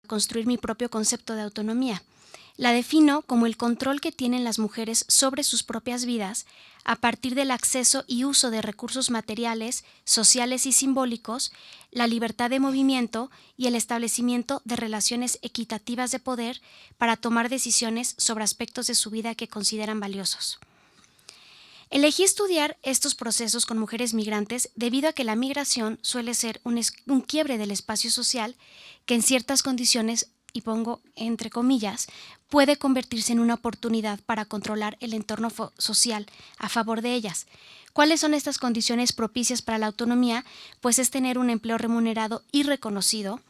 construir mi propio concepto de autonomía. La defino como el control que tienen las mujeres sobre sus propias vidas a partir del acceso y uso de recursos materiales, sociales y simbólicos, la libertad de movimiento y el establecimiento de relaciones equitativas de poder para tomar decisiones sobre aspectos de su vida que consideran valiosos. Elegí estudiar estos procesos con mujeres migrantes debido a que la migración suele ser un quiebre del espacio social que en ciertas condiciones, y pongo entre comillas, puede convertirse en una oportunidad para controlar el entorno social a favor de ellas. ¿Cuáles son estas condiciones propicias para la autonomía? Pues es tener un empleo remunerado y reconocido,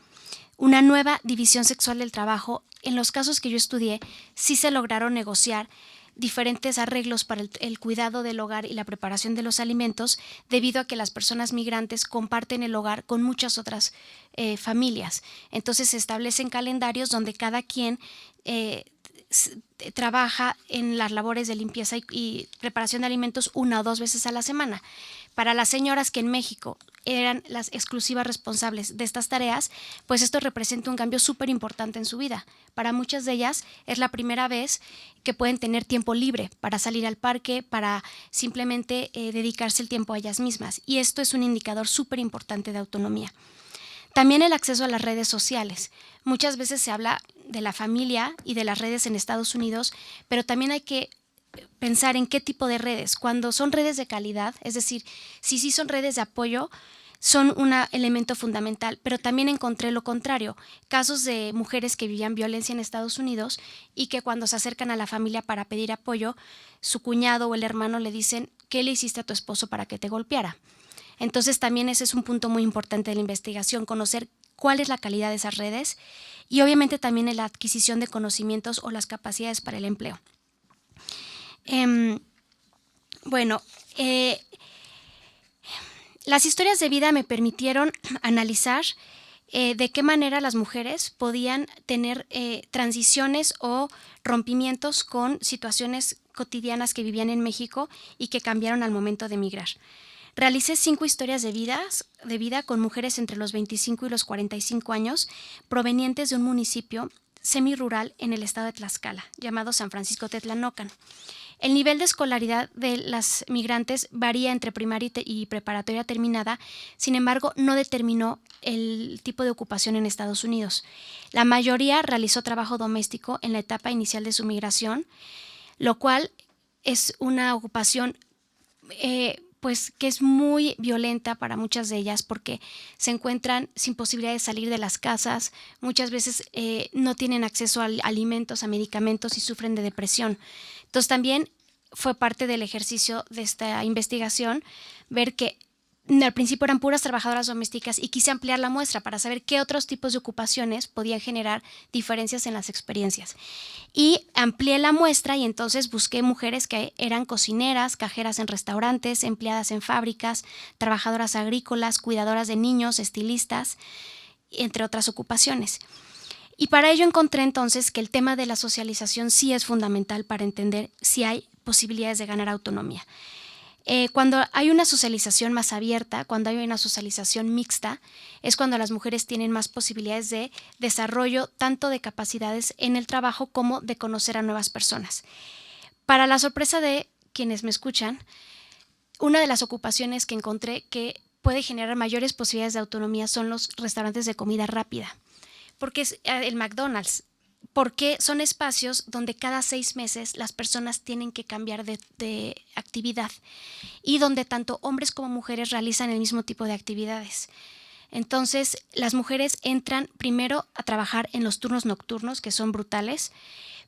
una nueva división sexual del trabajo. En los casos que yo estudié, sí se lograron negociar diferentes arreglos para el cuidado del hogar y la preparación de los alimentos, debido a que las personas migrantes comparten el hogar con muchas otras familias. Entonces se establecen calendarios donde cada quien trabaja en las labores de limpieza y preparación de alimentos 1 o 2 veces a la semana. Para las señoras que en México eran las exclusivas responsables de estas tareas, pues esto representa un cambio súper importante en su vida. Para muchas de ellas es la primera vez que pueden tener tiempo libre para salir al parque, para simplemente dedicarse el tiempo a ellas mismas. Y esto es un indicador súper importante de autonomía. También el acceso a las redes sociales. Muchas veces se habla de la familia y de las redes en Estados Unidos, pero también hay que pensar en qué tipo de redes. Cuando son redes de calidad, es decir, si sí son redes de apoyo, son un elemento fundamental, pero también encontré lo contrario, casos de mujeres que vivían violencia en Estados Unidos y que cuando se acercan a la familia para pedir apoyo, su cuñado o el hermano le dicen: ¿qué le hiciste a tu esposo para que te golpeara? Entonces también ese es un punto muy importante de la investigación, conocer cuál es la calidad de esas redes y obviamente también en la adquisición de conocimientos o las capacidades para el empleo. Las historias de vida me permitieron analizar de qué manera las mujeres podían tener transiciones o rompimientos con situaciones cotidianas que vivían en México y que cambiaron al momento de emigrar. Realicé 5 historias de vida con mujeres entre los 25 y los 45 años, provenientes de un municipio semirural en el estado de Tlaxcala, llamado San Francisco Tetlanocan. El nivel de escolaridad de las migrantes varía entre primaria y preparatoria terminada, sin embargo, no determinó el tipo de ocupación en Estados Unidos. La mayoría realizó trabajo doméstico en la etapa inicial de su migración, lo cual es una ocupación pues que es muy violenta para muchas de ellas porque se encuentran sin posibilidad de salir de las casas, muchas veces no tienen acceso a alimentos, a medicamentos y sufren de depresión. Entonces también fue parte del ejercicio de esta investigación ver que al principio eran puras trabajadoras domésticas y quise ampliar la muestra para saber qué otros tipos de ocupaciones podían generar diferencias en las experiencias. Y amplié la muestra y entonces busqué mujeres que eran cocineras, cajeras en restaurantes, empleadas en fábricas, trabajadoras agrícolas, cuidadoras de niños, estilistas, entre otras ocupaciones. Y para ello encontré entonces que el tema de la socialización sí es fundamental para entender si hay posibilidades de ganar autonomía. Cuando hay una socialización más abierta, cuando hay una socialización mixta, es cuando las mujeres tienen más posibilidades de desarrollo, tanto de capacidades en el trabajo como de conocer a nuevas personas. Para la sorpresa de quienes me escuchan, una de las ocupaciones que encontré que puede generar mayores posibilidades de autonomía son los restaurantes de comida rápida, porque es el McDonald's. Porque son espacios donde cada 6 meses las personas tienen que cambiar de actividad y donde tanto hombres como mujeres realizan el mismo tipo de actividades. Entonces, las mujeres entran primero a trabajar en los turnos nocturnos, que son brutales,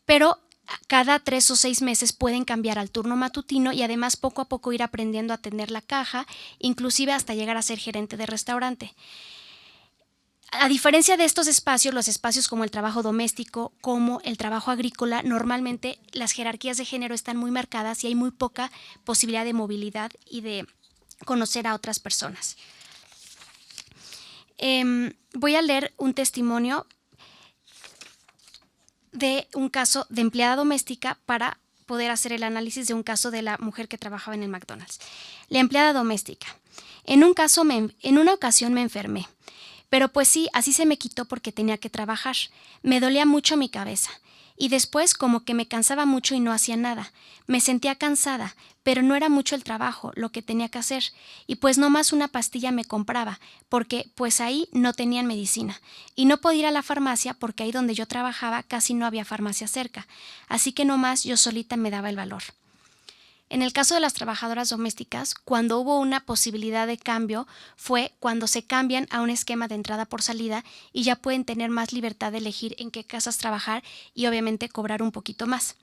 pero cada 3 o 6 meses pueden cambiar al turno matutino y además poco a poco ir aprendiendo a atender la caja, inclusive hasta llegar a ser gerente de restaurante. A diferencia de estos espacios, los espacios como el trabajo doméstico, como el trabajo agrícola, normalmente las jerarquías de género están muy marcadas y hay muy poca posibilidad de movilidad y de conocer a otras personas. Voy a leer un testimonio de un caso de empleada doméstica para poder hacer el análisis de un caso de la mujer que trabajaba en el McDonald's. La empleada doméstica. En una ocasión me enfermé. Pero pues sí, así se me quitó porque tenía que trabajar. Me dolía mucho mi cabeza. Y después como que me cansaba mucho y no hacía nada. Me sentía cansada, pero no era mucho el trabajo, lo que tenía que hacer. Y pues no más una pastilla me compraba, porque pues ahí no tenían medicina. Y no podía ir a la farmacia porque ahí donde yo trabajaba casi no había farmacia cerca. Así que no más yo solita me daba el valor. En el caso de las trabajadoras domésticas, cuando hubo una posibilidad de cambio fue cuando se cambian a un esquema de entrada por salida y ya pueden tener más libertad de elegir en qué casas trabajar y obviamente cobrar un poquito más.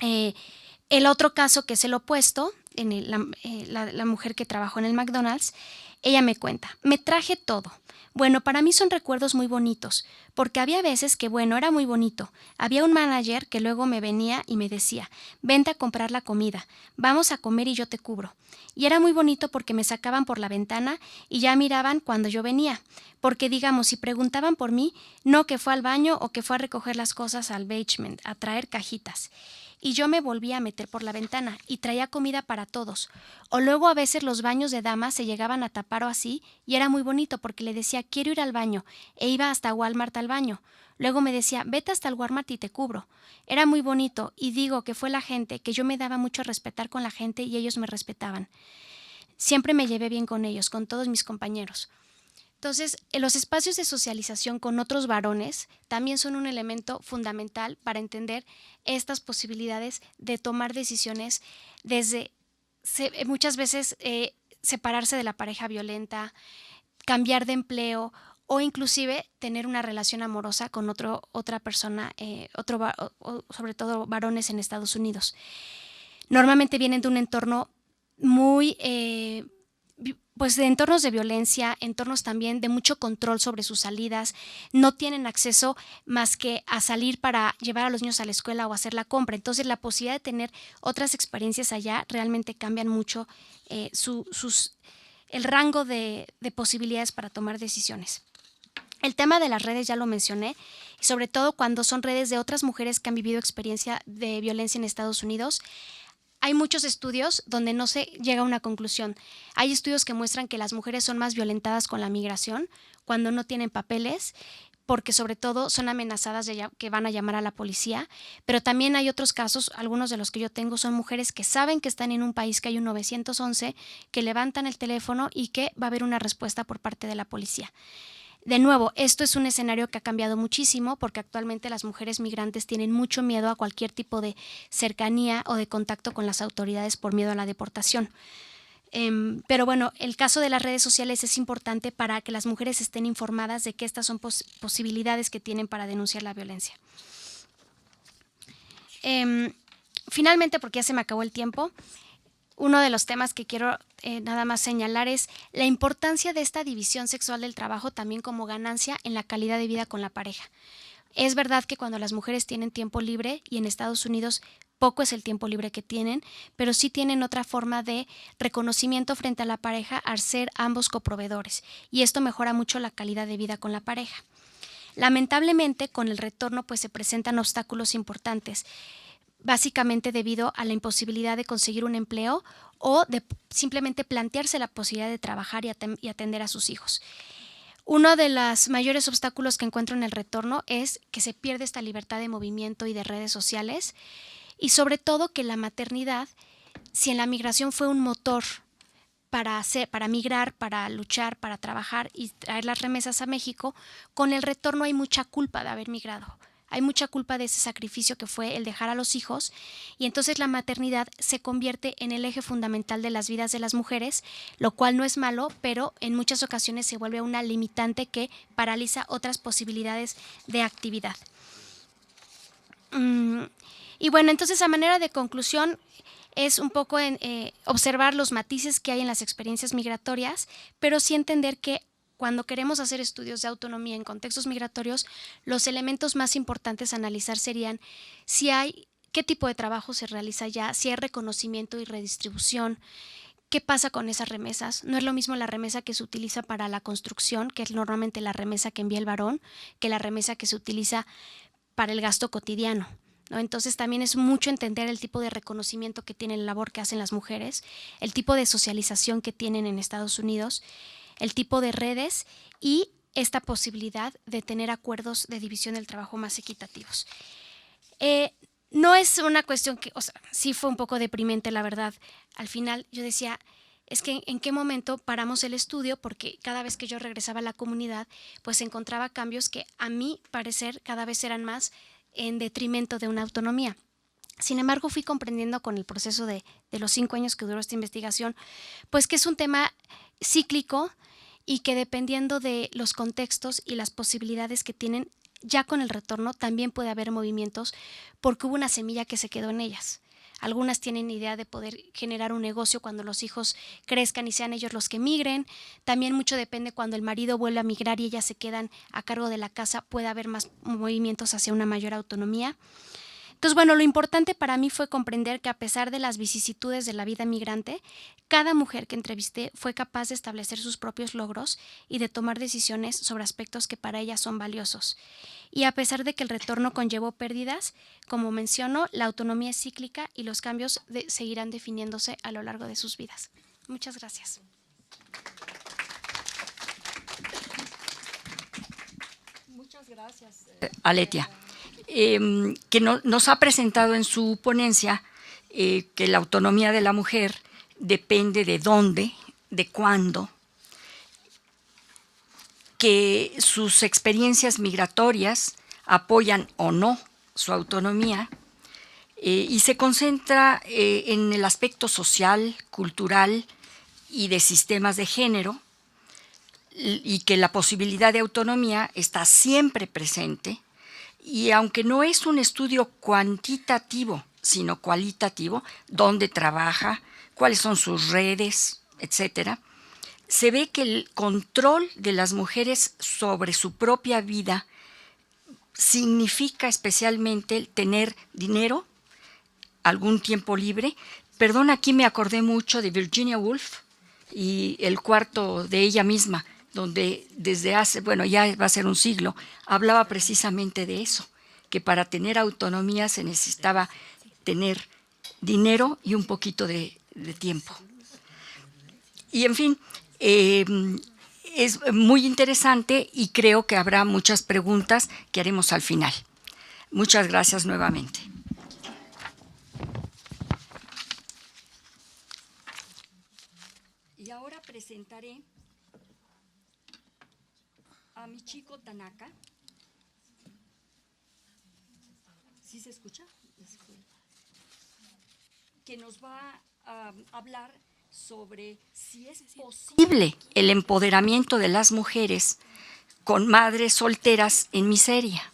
El otro caso, que es el opuesto, la mujer que trabajó en el McDonald's, ella me cuenta: me traje todo. Bueno, para mí son recuerdos muy bonitos, porque había veces que, bueno, era muy bonito. Había un manager que luego me venía y me decía: vente a comprar la comida, vamos a comer y yo te cubro. Y era muy bonito porque me sacaban por la ventana y ya miraban cuando yo venía, porque digamos, si preguntaban por mí, no que fue al baño o que fue a recoger las cosas al basement, a traer cajitas. Y yo me volvía a meter por la ventana y traía comida para todos. O luego a veces los baños de damas se llegaban a tapar o así, y era muy bonito porque le decía: quiero ir al baño, e iba hasta Walmart al baño. Luego me decía: vete hasta el Walmart y te cubro. Era muy bonito, y digo que fue la gente, que yo me daba mucho a respetar con la gente y ellos me respetaban. Siempre me llevé bien con ellos, con todos mis compañeros. Entonces, los espacios de socialización con otros varones también son un elemento fundamental para entender estas posibilidades de tomar decisiones desde muchas veces separarse de la pareja violenta, cambiar de empleo o inclusive tener una relación amorosa con otra persona, sobre todo varones en Estados Unidos. Normalmente vienen de un entorno muy pues de entornos de violencia, entornos también de mucho control sobre sus salidas, no tienen acceso más que a salir para llevar a los niños a la escuela o hacer la compra. Entonces la posibilidad de tener otras experiencias allá realmente cambian mucho el rango de posibilidades para tomar decisiones. El tema de las redes ya lo mencioné, sobre todo cuando son redes de otras mujeres que han vivido experiencia de violencia en Estados Unidos. Hay muchos estudios donde no se llega a una conclusión. Hay estudios que muestran que las mujeres son más violentadas con la migración cuando no tienen papeles, porque sobre todo son amenazadas de que van a llamar a la policía, pero también hay otros casos, algunos de los que yo tengo son mujeres que saben que están en un país que hay un 911, que levantan el teléfono y que va a haber una respuesta por parte de la policía. De nuevo, esto es un escenario que ha cambiado muchísimo porque actualmente las mujeres migrantes tienen mucho miedo a cualquier tipo de cercanía o de contacto con las autoridades por miedo a la deportación. Pero bueno, el caso de las redes sociales es importante para que las mujeres estén informadas de que estas son posibilidades que tienen para denunciar la violencia. Finalmente, porque ya se me acabó el tiempo, uno de los temas que quiero nada más señalar es la importancia de esta división sexual del trabajo también como ganancia en la calidad de vida con la pareja. Es verdad que cuando las mujeres tienen tiempo libre, y en Estados Unidos poco es el tiempo libre que tienen, pero sí tienen otra forma de reconocimiento frente a la pareja al ser ambos coproveedores, y esto mejora mucho la calidad de vida con la pareja. Lamentablemente, con el retorno pues se presentan obstáculos importantes, básicamente debido a la imposibilidad de conseguir un empleo o de simplemente plantearse la posibilidad de trabajar y atender a sus hijos. Uno de los mayores obstáculos que encuentro en el retorno es que se pierde esta libertad de movimiento y de redes sociales, y sobre todo que la maternidad, si en la migración fue un motor para migrar, para luchar, para trabajar y traer las remesas a México, con el retorno hay mucha culpa de haber migrado. Hay mucha culpa de ese sacrificio que fue el dejar a los hijos, y entonces la maternidad se convierte en el eje fundamental de las vidas de las mujeres, lo cual no es malo, pero en muchas ocasiones se vuelve una limitante que paraliza otras posibilidades de actividad. Y bueno, entonces a manera de conclusión es un poco observar los matices que hay en las experiencias migratorias, pero sí entender que cuando queremos hacer estudios de autonomía en contextos migratorios, los elementos más importantes a analizar serían qué tipo de trabajo se realiza allá, si hay reconocimiento y redistribución, qué pasa con esas remesas. No es lo mismo la remesa que se utiliza para la construcción, que es normalmente la remesa que envía el varón, que la remesa que se utiliza para el gasto cotidiano, ¿no? Entonces también es mucho entender el tipo de reconocimiento que tiene la labor que hacen las mujeres, el tipo de socialización que tienen en Estados Unidos, el tipo de redes y esta posibilidad de tener acuerdos de división del trabajo más equitativos. No es una cuestión que, o sea, sí fue un poco deprimente, la verdad. Al final yo decía, es que en qué momento paramos el estudio, porque cada vez que yo regresaba a la comunidad, pues encontraba cambios que a mi parecer cada vez eran más en detrimento de una autonomía. Sin embargo, fui comprendiendo con el proceso de los 5 años que duró esta investigación, pues que es un tema cíclico y que dependiendo de los contextos y las posibilidades que tienen, ya con el retorno también puede haber movimientos porque hubo una semilla que se quedó en ellas. Algunas tienen idea de poder generar un negocio cuando los hijos crezcan y sean ellos los que migren. También mucho depende cuando el marido vuelve a migrar y ellas se quedan a cargo de la casa, puede haber más movimientos hacia una mayor autonomía. Entonces, bueno, lo importante para mí fue comprender que a pesar de las vicisitudes de la vida migrante, cada mujer que entrevisté fue capaz de establecer sus propios logros y de tomar decisiones sobre aspectos que para ellas son valiosos. Y a pesar de que el retorno conllevó pérdidas, como menciono, la autonomía es cíclica y los cambios seguirán definiéndose a lo largo de sus vidas. Muchas gracias. Muchas gracias, Aletia, que nos ha presentado en su ponencia que la autonomía de la mujer depende de dónde, de cuándo, que sus experiencias migratorias apoyan o no su autonomía y se concentra en el aspecto social, cultural y de sistemas de género, y que la posibilidad de autonomía está siempre presente, y aunque no es un estudio cuantitativo, sino cualitativo, dónde trabaja, cuáles son sus redes, etcétera, se ve que el control de las mujeres sobre su propia vida significa especialmente el tener dinero, algún tiempo libre. Perdón, aquí me acordé mucho de Virginia Woolf y el cuarto de ella misma, donde desde hace, bueno, ya va a ser un siglo, hablaba precisamente de eso, que para tener autonomía se necesitaba tener dinero y un poquito de tiempo. Y en fin, es muy interesante y creo que habrá muchas preguntas que haremos al final. Muchas gracias nuevamente. Y ahora presentaré a Michiko Tanaka. ¿Sí se escucha? Que nos va a hablar sobre si es posible el empoderamiento de las mujeres con madres solteras en miseria.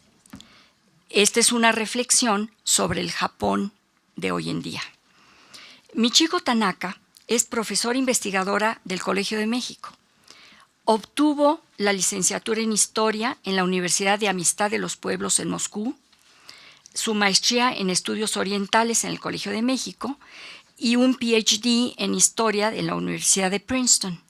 Esta es una reflexión sobre el Japón de hoy en día. Michiko Tanaka es profesora investigadora del Colegio de México. Obtuvo la licenciatura en Historia en la Universidad de Amistad de los Pueblos en Moscú, su maestría en Estudios Orientales en el Colegio de México y un PhD en Historia en la Universidad de Princeton.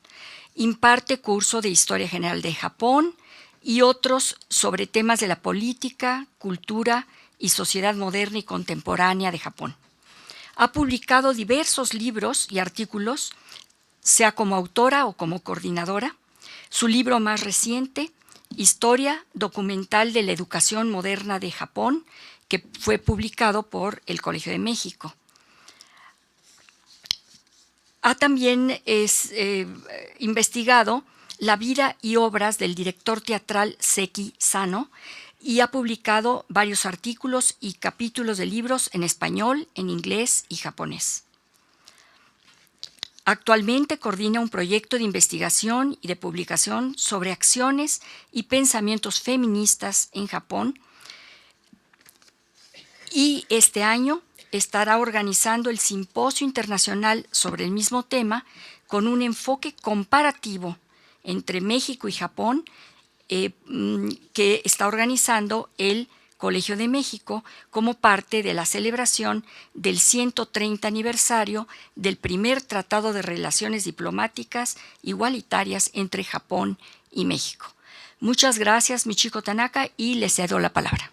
Imparte curso de Historia General de Japón y otros sobre temas de la política, cultura y sociedad moderna y contemporánea de Japón. Ha publicado diversos libros y artículos, sea como autora o como coordinadora. Su libro más reciente, Historia Documental de la Educación Moderna de Japón, que fue publicado por el Colegio de México. Ha también investigado la vida y obras del director teatral Seki Sano y ha publicado varios artículos y capítulos de libros en español, en inglés y japonés. Actualmente coordina un proyecto de investigación y de publicación sobre acciones y pensamientos feministas en Japón, y este año estará organizando el Simposio Internacional sobre el mismo tema con un enfoque comparativo entre México y Japón, que está organizando el Colegio de México como parte de la celebración del 130 aniversario del primer Tratado de Relaciones Diplomáticas Igualitarias entre Japón y México. Muchas gracias, Michiko Tanaka, y le cedo la palabra.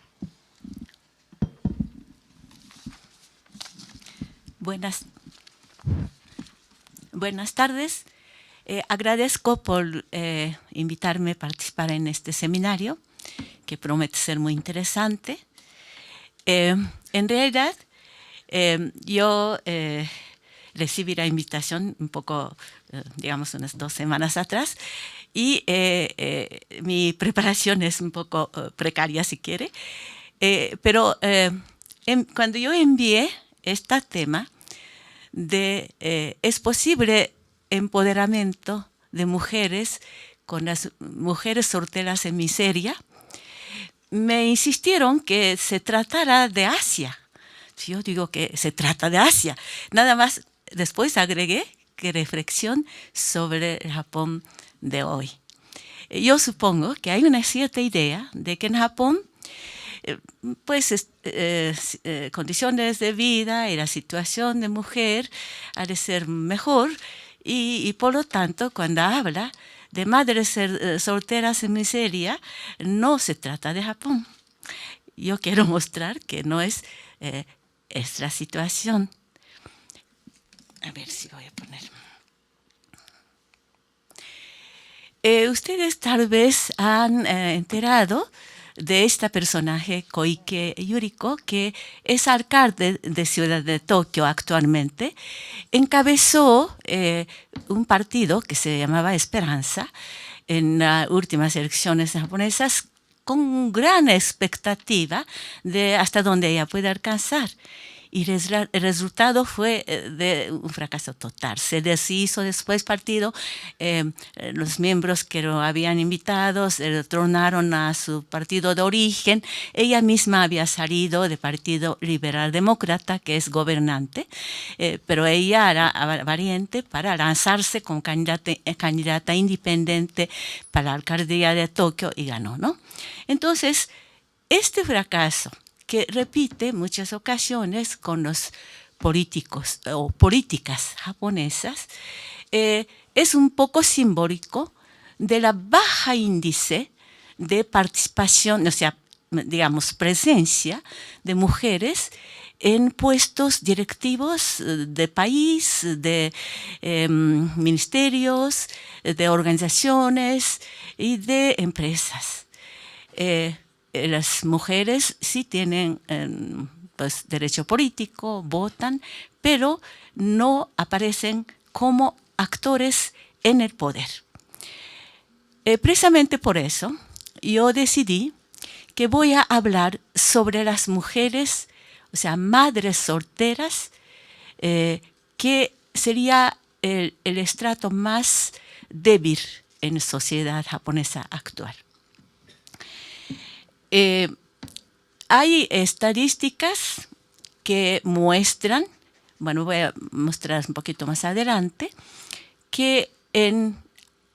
Buenas tardes. Agradezco por invitarme a participar en este seminario, que promete ser muy interesante. En realidad, yo recibí la invitación un poco, digamos, unas 2 semanas atrás, y mi preparación es un poco precaria, si quiere, pero cuando yo envié este tema de es posible empoderamiento de mujeres con las mujeres solteras en miseria, me insistieron que se tratara de Asia. Yo digo que se trata de Asia. Nada más, después agregué que reflexión sobre el Japón de hoy. Yo supongo que hay una cierta idea de que en Japón, pues, condiciones de vida y la situación de mujer ha de ser mejor, y por lo tanto, cuando habla de madres solteras en miseria, no se trata de Japón. Yo quiero mostrar que no es esta situación. A ver si voy a poner. Ustedes tal vez han enterado de este personaje, Koike Yuriko, que es alcalde de Ciudad de Tokio actualmente. Encabezó un partido que se llamaba Esperanza en las últimas elecciones japonesas, con gran expectativa de hasta dónde ella puede alcanzar. Y el resultado fue de un fracaso total. Se deshizo después partido, los miembros que lo habían invitado tronaron a su partido de origen. Ella misma había salido del Partido Liberal Demócrata, que es gobernante, pero ella era valiente para lanzarse como candidata independiente para la alcaldía de Tokio y ganó, ¿no? Entonces, este fracaso, que repite muchas ocasiones con los políticos o políticas japonesas, es un poco simbólico de la baja índice de participación, o sea, digamos, presencia de mujeres en puestos directivos de país, de ministerios, de organizaciones y de empresas. Las mujeres sí tienen pues, derecho político, votan, pero no aparecen como actores en el poder. Precisamente por eso yo decidí que voy a hablar sobre las mujeres, o sea, madres solteras, que sería el estrato más débil en la sociedad japonesa actual. Hay estadísticas que muestran, bueno, voy a mostrar un poquito más adelante, que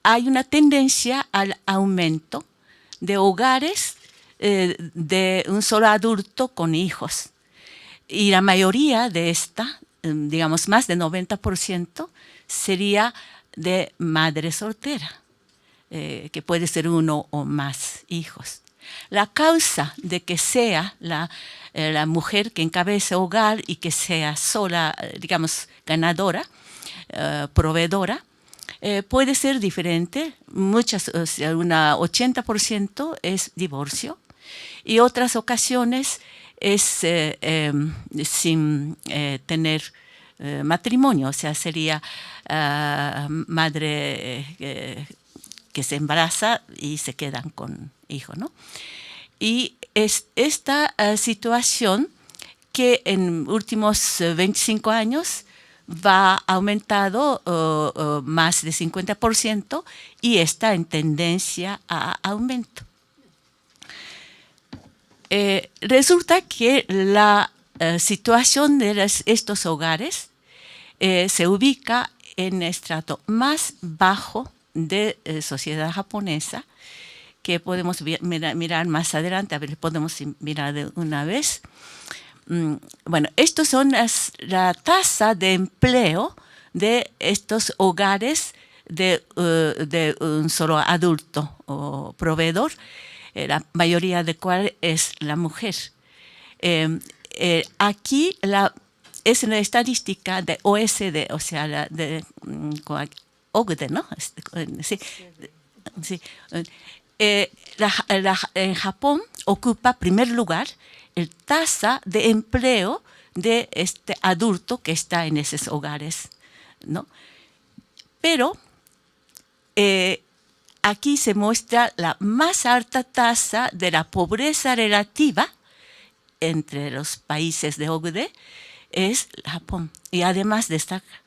hay una tendencia al aumento de hogares de un solo adulto con hijos. Y la mayoría de esta, digamos más del 90%, sería de madre soltera, que puede ser uno o más hijos. La causa de que sea la mujer que encabece hogar y que sea sola, digamos, ganadora, proveedora, puede ser diferente. O sea, un 80% es divorcio, y otras ocasiones es sin tener matrimonio, o sea, sería madre que se embaraza y se quedan con hijo, ¿no? Y es esta situación que en últimos 25 años va aumentado más de 50% y está en tendencia a aumento. Resulta que la situación de estos hogares se ubica en el estrato más bajo de sociedad japonesa, que podemos mirar más adelante, a ver, podemos mirar de una vez. Bueno, estos son la tasa de empleo de estos hogares de un solo adulto o proveedor, la mayoría de cual es la mujer. Aquí es la estadística de OSD, o sea, OCDE, ¿no? Sí, sí. En Japón ocupa primer lugar el tasa de empleo de este adulto que está en esos hogares, ¿no? Pero aquí se muestra la más alta tasa de la pobreza relativa entre los países de OCDE, es Japón. Y además destaca.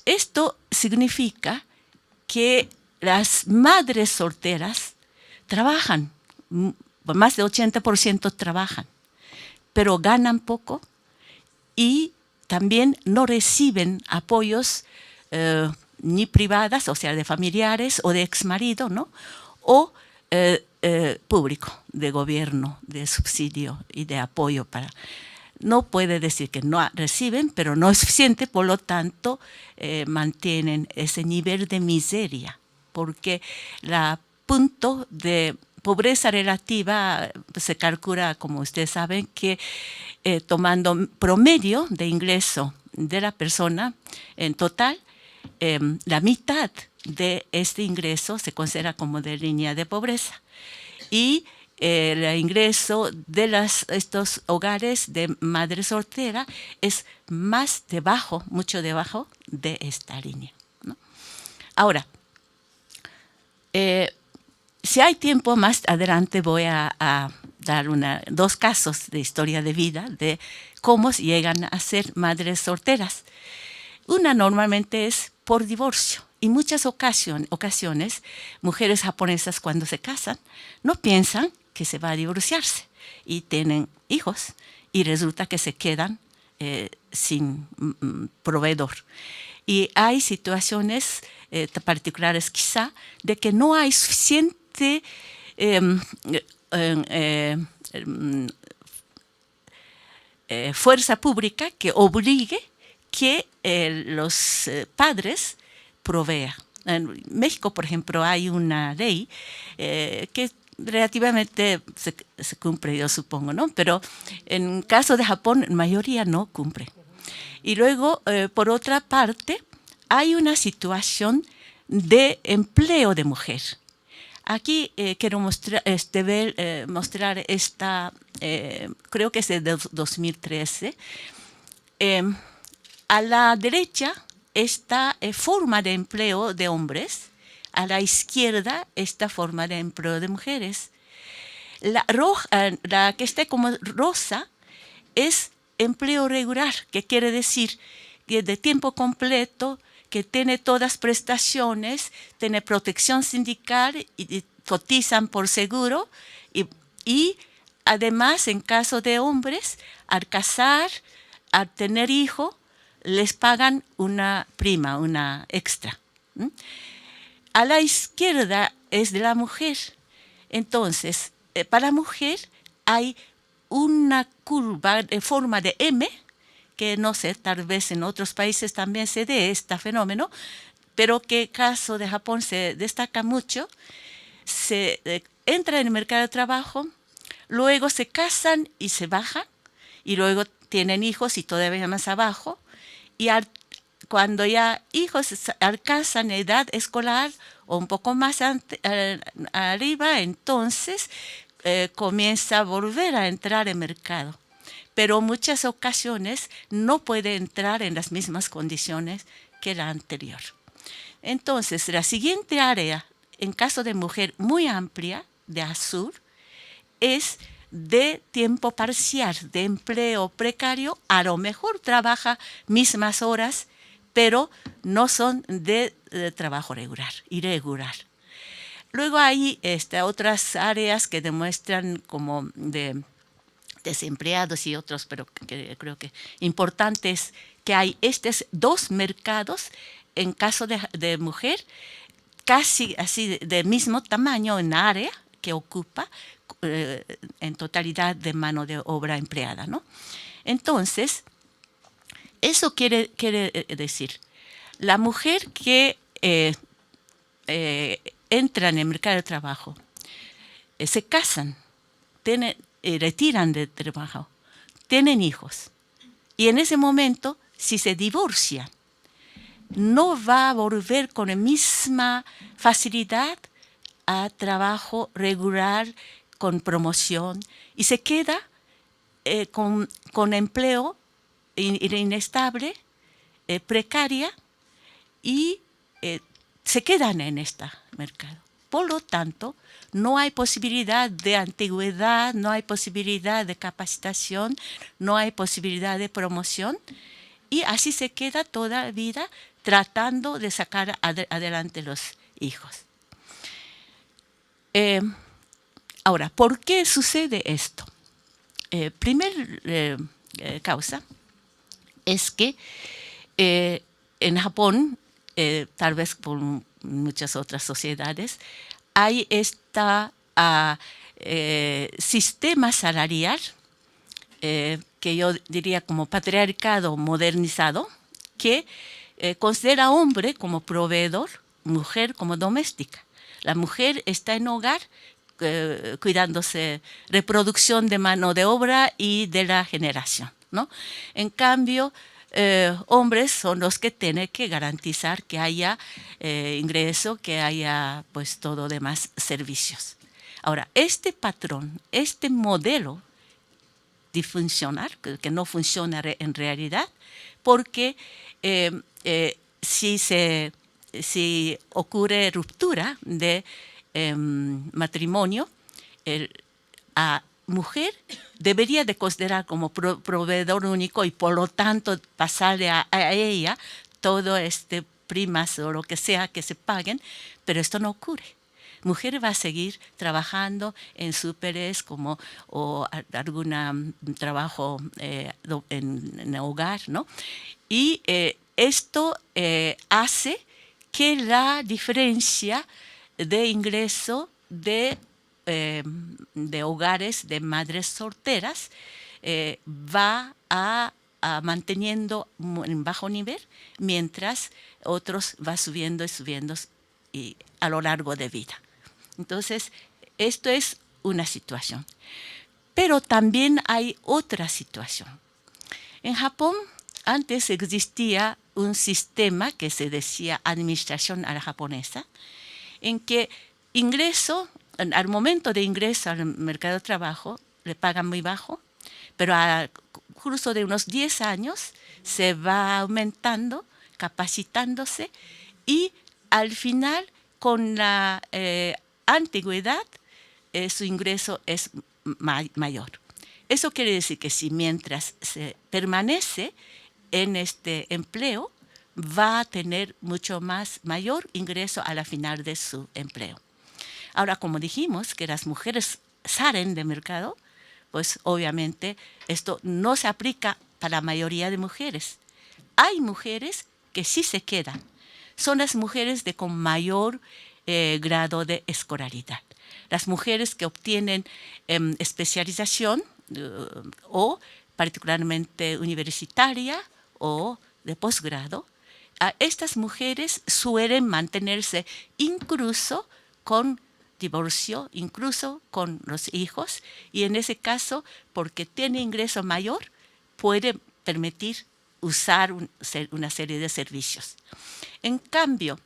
Esto significa que las madres solteras trabajan, más de 80% trabajan, pero ganan poco y también no reciben apoyos ni privadas, o sea, de familiares o de exmarido, ¿no? O público, de gobierno, de subsidio y de apoyo para... No puede decir que no reciben, pero no es suficiente, por lo tanto, mantienen ese nivel de miseria, porque el punto de pobreza relativa se calcula, como ustedes saben, que tomando promedio de ingreso de la persona en total, la mitad de este ingreso se considera como de línea de pobreza. Y el ingreso de estos hogares de madre soltera es más debajo, mucho debajo de esta línea, ¿no? Ahora, si hay tiempo más adelante voy a dar dos casos de historia de vida de cómo llegan a ser madres solteras. Una normalmente es por divorcio. Y muchas ocasiones, mujeres japonesas cuando se casan no piensan que se va a divorciarse y tienen hijos y resulta que se quedan sin proveedor. Y hay situaciones particulares quizá de que no hay suficiente fuerza pública que obligue que los padres provea. En México, por ejemplo, hay una ley que relativamente se cumple, yo supongo, ¿no? Pero en caso de Japón, la mayoría no cumple. Y luego, por otra parte, hay una situación de empleo de mujer. Aquí quiero mostrar esta, creo que es de 2013. A la derecha, esta forma de empleo de hombres, a la izquierda esta forma de empleo de mujeres. La que está como rosa es empleo regular, que quiere decir que de tiempo completo, que tiene todas prestaciones, tiene protección sindical y cotizan por seguro y además en caso de hombres, al casar, al tener hijo, les pagan una prima, una extra. A la izquierda es de la mujer. Entonces, para la mujer hay una curva de forma de M, que no sé, tal vez en otros países también se dé este fenómeno, pero que en el caso de Japón se destaca mucho. Se entra en el mercado de trabajo, luego se casan y se bajan, y luego tienen hijos y todavía más abajo, y cuando ya hijos alcanzan edad escolar o un poco más arriba, entonces comienza a volver a entrar en mercado. Pero en muchas ocasiones no puede entrar en las mismas condiciones que la anterior. Entonces, la siguiente área, en caso de mujer muy amplia, de azul, es de tiempo parcial, de empleo precario. A lo mejor trabaja mismas horas, pero no son de trabajo irregular. Luego hay otras áreas que demuestran como de desempleados y otros, pero que creo que importantes, que hay estos dos mercados en caso de mujer, casi así de mismo tamaño en área que ocupa en totalidad de mano de obra empleada, ¿no? Entonces, eso quiere decir, la mujer que entra en el mercado de trabajo, se casan, retiran de trabajo, tienen hijos, y en ese momento, si se divorcian, no va a volver con la misma facilidad a trabajo regular con promoción y se queda con empleo inestable, precaria, y se quedan en este mercado. Por lo tanto, no hay posibilidad de antigüedad, no hay posibilidad de capacitación, no hay posibilidad de promoción, y así se queda toda la vida tratando de sacar adelante los hijos. Ahora, ¿por qué sucede esto? Primera causa es que en Japón, tal vez por muchas otras sociedades, hay este sistema salarial que yo diría como patriarcado modernizado, que considera a hombre como proveedor, mujer como doméstica. La mujer está en hogar cuidándose reproducción de mano de obra y de la generación, ¿no? En cambio, hombres son los que tienen que garantizar que haya ingreso, que haya pues todo demás servicios. Ahora, este patrón, este modelo disfuncional, que no funciona en realidad, porque si ocurre ruptura de matrimonio, a mujer debería de considerar como proveedor único y por lo tanto pasarle a ella todo primas o lo que sea que se paguen, pero esto no ocurre. Mujer va a seguir trabajando en súperes o algún trabajo en el hogar, ¿no? Y esto hace que la diferencia de ingreso de hogares de madres solteras va a manteniendo en bajo nivel, mientras otros va subiendo y subiendo a lo largo de vida. Entonces, esto es una situación. Pero también hay otra situación. En Japón, antes existía un sistema que se decía administración a la japonesa, en que al momento de ingreso al mercado de trabajo, le pagan muy bajo, pero al curso de unos 10 años se va aumentando, capacitándose, y al final, con la antigüedad, su ingreso es mayor. Eso quiere decir que si mientras se permanece en este empleo, va a tener mucho mayor ingreso a la final de su empleo. Ahora, como dijimos que las mujeres salen del mercado, pues obviamente esto no se aplica para la mayoría de mujeres. Hay mujeres que sí se quedan. Son las mujeres con mayor grado de escolaridad. Las mujeres que obtienen especialización o particularmente universitaria o de posgrado, estas mujeres suelen mantenerse incluso con divorcio, incluso con los hijos, y en ese caso, porque tiene ingreso mayor, puede permitir usar una serie de servicios. En cambio,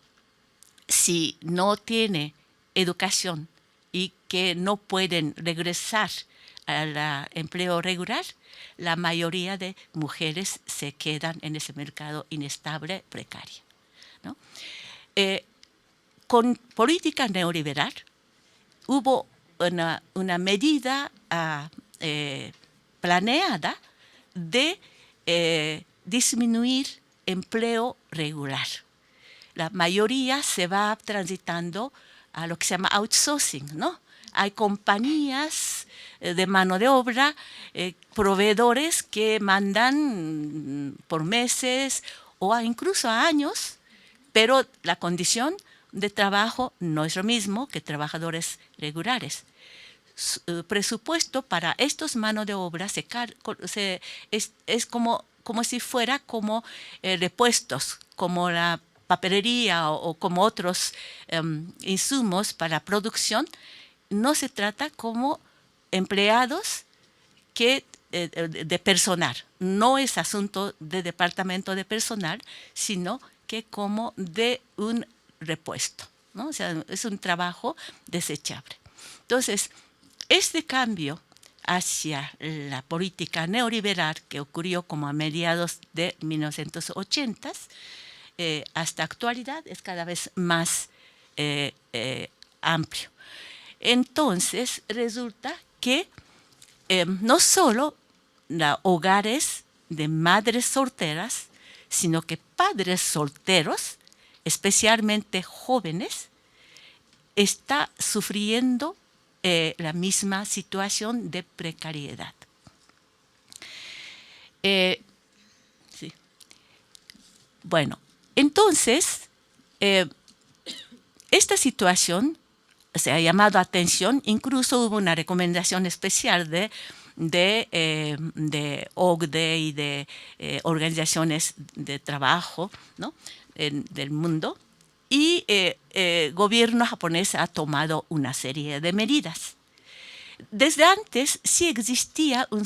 si no tiene educación y que no pueden regresar al empleo regular, la mayoría de mujeres se quedan en ese mercado inestable, precario, ¿no? Con política neoliberal hubo una medida planeada de disminuir empleo regular. La mayoría se va transitando a lo que se llama outsourcing, ¿no? Hay compañías de mano de obra, proveedores que mandan por meses o incluso a años, pero la condición de trabajo no es lo mismo que trabajadores regulares. Presupuesto para estos manos de obra es como si fuera como repuestos, como la papelería o como otros insumos para producción. No se trata como empleados de personal. No es asunto de departamento de personal, sino que que como de un repuesto, ¿no? O sea, es un trabajo desechable. Entonces, este cambio hacia la política neoliberal que ocurrió como a mediados de 1980 hasta actualidad es cada vez más amplio. Entonces, resulta que no solo hogares de madres solteras, sino que padres solteros, especialmente jóvenes, está sufriendo la misma situación de precariedad. Sí. Bueno, entonces, esta situación se ha llamado atención, incluso hubo una recomendación especial de OCDE y de organizaciones de trabajo, ¿no? Del mundo, y el gobierno japonés ha tomado una serie de medidas. Desde antes sí existía un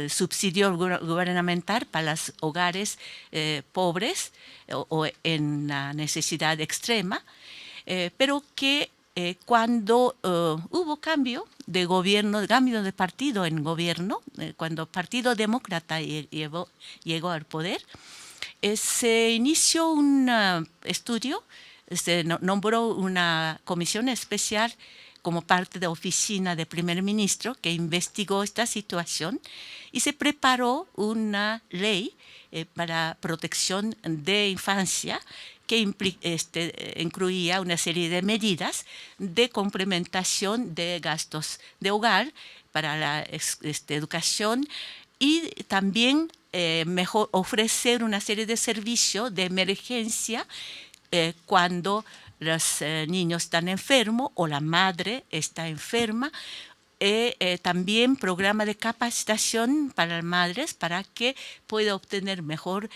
subsidio gubernamental para los hogares pobres o en la necesidad extrema, pero que cuando hubo cambio de gobierno, cambio de partido en gobierno, cuando el Partido Demócrata llegó al poder, se inició un estudio, se nombró una comisión especial como parte de la oficina del primer ministro que investigó esta situación y se preparó una ley para protección de infancia que incluía una serie de medidas de complementación de gastos de hogar para la educación y también mejor ofrecer una serie de servicios de emergencia cuando los niños están enfermos o la madre está enferma. También programa de capacitación para las madres para que pueda obtener mejor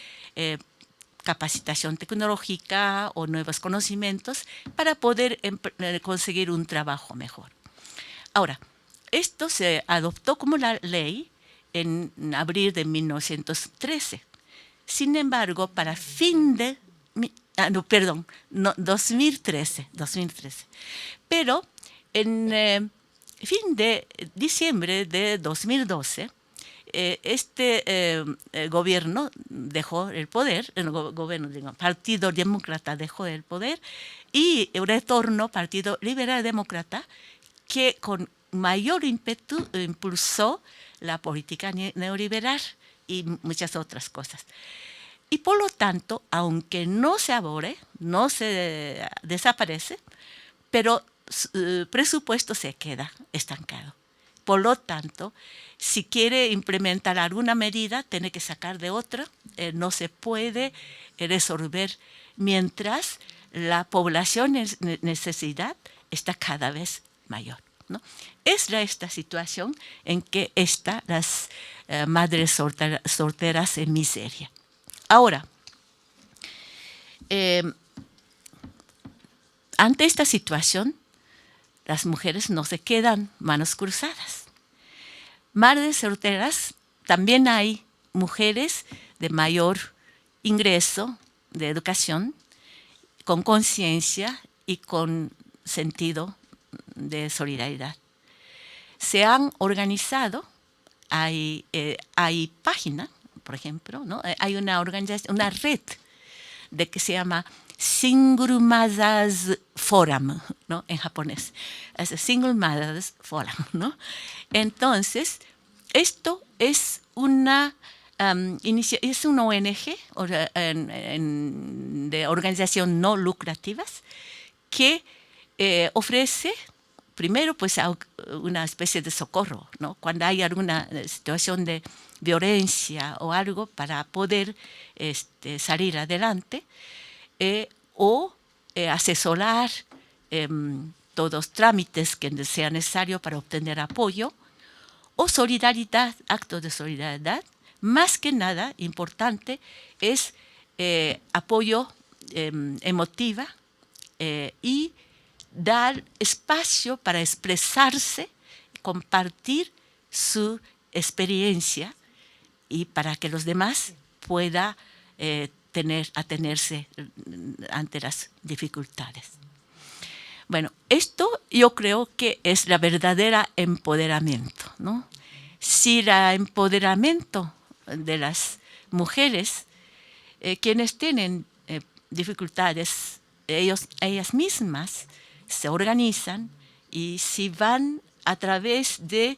capacitación tecnológica o nuevos conocimientos para poder conseguir un trabajo mejor. Ahora, esto se adoptó como la ley en abril de 1913. Sin embargo, para fin de... 2013. Pero en fin de diciembre de 2012, gobierno dejó el poder, Partido Demócrata dejó el poder y retornó Partido Liberal Demócrata, que con mayor ímpetu impulsó la política neoliberal y muchas otras cosas. Y por lo tanto, aunque no se abole, no se desaparece, pero el presupuesto se queda estancado. Por lo tanto, si quiere implementar alguna medida, tiene que sacar de otra. No se puede resolver mientras la población en necesidad está cada vez mayor, ¿no? Es esta situación en que están las madres solteras en miseria. Ahora, ante esta situación, las mujeres no se quedan manos cruzadas. Madres solteras, también hay mujeres de mayor ingreso de educación, con conciencia y con sentido de solidaridad. Se han organizado, hay páginas, por ejemplo, ¿no? Hay una organización, una red de que se llama Single Mothers Forum, ¿no? En japonés. Es Single Mothers Forum, ¿no? Entonces, esto es una ONG de organización no lucrativas que ofrece primero pues una especie de socorro, ¿no? Cuando hay alguna situación de violencia o algo para poder salir adelante, o asesorar todos los trámites que sean necesarios para obtener apoyo, o solidaridad, actos de solidaridad. Más que nada, importante, es apoyo emotiva y dar espacio para expresarse, compartir su experiencia y para que los demás puedan atenerse ante las dificultades. Bueno, esto yo creo que es la verdadera empoderamiento, ¿no? Si el empoderamiento de las mujeres, quienes tienen dificultades, ellas mismas se organizan, y si van a través de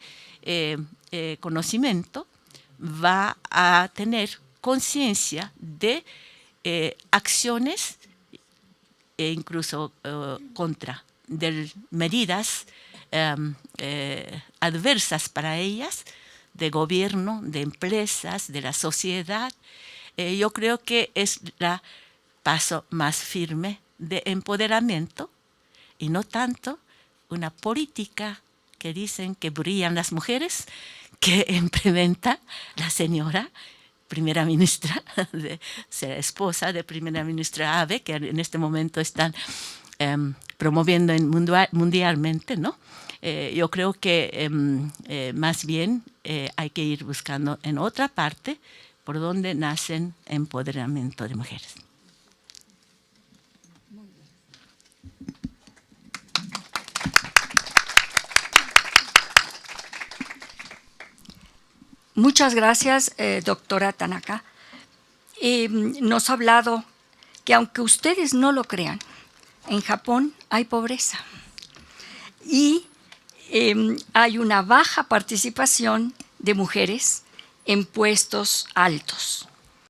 conocimiento, va a tener conciencia de acciones incluso contra de medidas adversas para ellas, de gobierno, de empresas, de la sociedad. Yo creo que es el paso más firme de empoderamiento, y no tanto una política que dicen que brillan las mujeres, que implementa la señora primera ministra, esposa de primera ministra Abe, que en este momento están promoviendo mundialmente, ¿no? Yo creo que más bien hay que ir buscando en otra parte por donde nacen empoderamiento de mujeres. Muchas gracias, doctora Tanaka. Nos ha hablado que, aunque ustedes no lo crean, en Japón hay pobreza y hay una baja participación de mujeres en puestos altos.